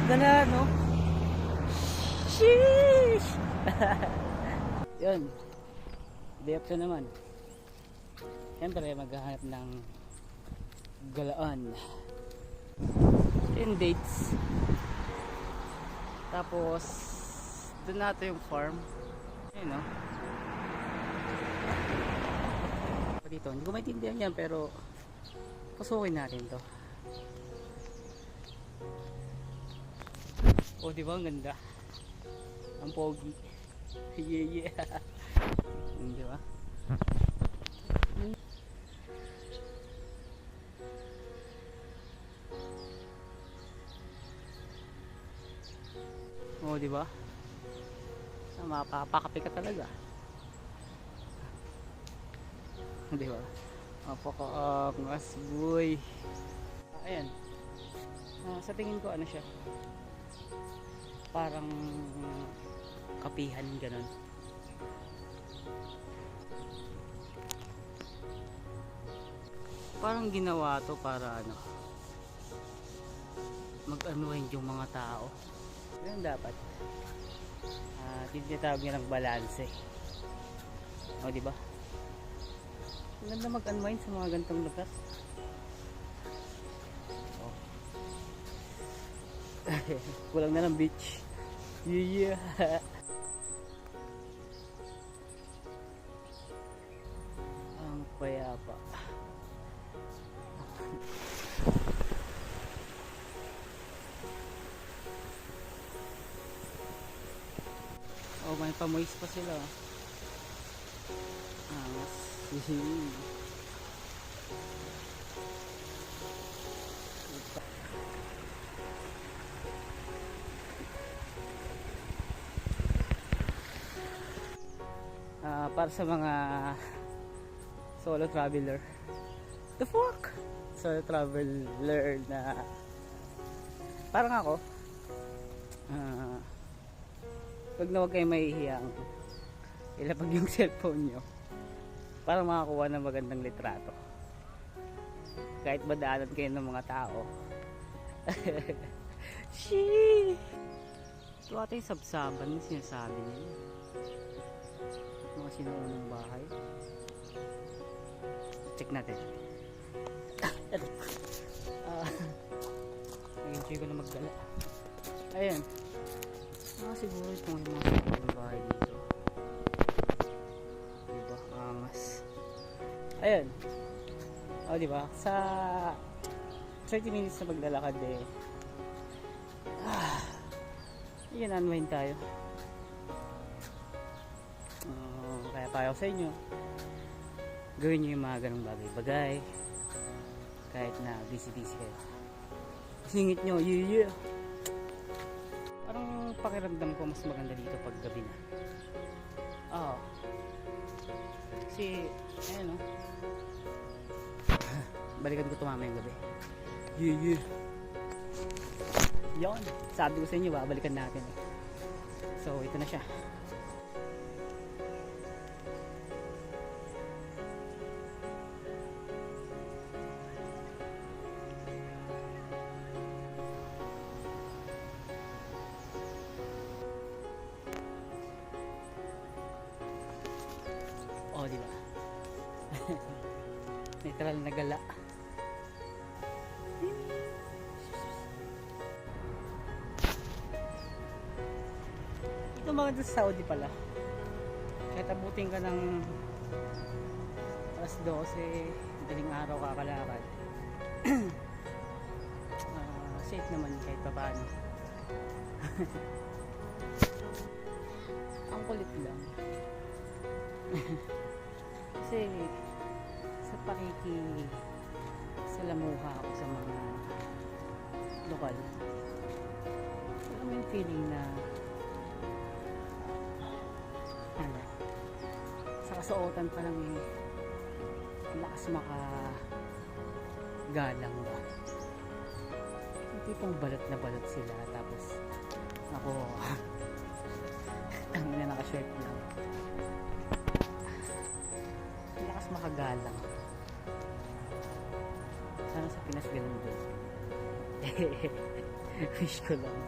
Gala, no? Sheesh! Yun. Day up naman. Siyempre, maghahanap ng galaan. Yung dates. Tapos, doon natin yung farm. Ayun, no? Dito, hindi ko maintindihan yan, pero pasukin natin to. Oh, di ba? Ang ganda. Ang pogi. Yeah, yeah. Di ba? Oh, di ba? Mapapakapi ka talaga. Di ba? Mapaka-angas, boy. Ayan. Sa tingin ko, ano siya? Parang kapihan, ganun. Parang ginawa to para ano, mag-unwind yung mga tao. Ganun dapat. Tinatawag niya ng balanse. O, diba? Ang ganda mag-unwind sa mga gantong lugar. Oh. Kulang na ng beach. Yeah. Ang payapa. Oh, may pamois pa sila. Mas para sa mga solo traveler. The fuck? Solo traveler na parang ako. Wag na wag kayo mahihiyang ilapag yung cellphone nyo para makakuha ng magandang litrato. Kahit madaanan kayo ng mga tao. Sheesh! Ito ata yung sabsaban na sinasabi nila. Mga sinuunang bahay. Check natin. Nag-enjoy ko na magdala. Ayan. Siguro itong mga sinuunang bahay dito. Diba? Angas. Ayan. O, diba? Sa 30 minutes na maglalakad eh. Yan, unwind tayo. Kaya payo sa inyo, gawin nyo yung mga ganong bagay-bagay kahit na busy-busy kayo. Singit nyo, yeah. Parang pakiramdam ko mas maganda dito pag gabi na. Kasi ayan, no? Balikan ko tumama yung gabi. Yeah. Yon, sabi ko sa inyo, babalikan natin. So ito na siya. Oh, di ba? Literal na gala. Ito mga sa Saudi pala. Kahit abutin ka ng alas 12, daling araw kakalakad. Safe naman kahit pa paano. Ang kulit lang. Kasi sa salamuha ako sa mga lokal, alam mo yung feeling na ano, sa kasuotan pa lang eh, lakas makagalang ba, yung tipong balot na balot sila, tapos ako ang ina naka-shirt lang, lakas makagalang. Sana sa Pinas ganun din. Wish ko lang.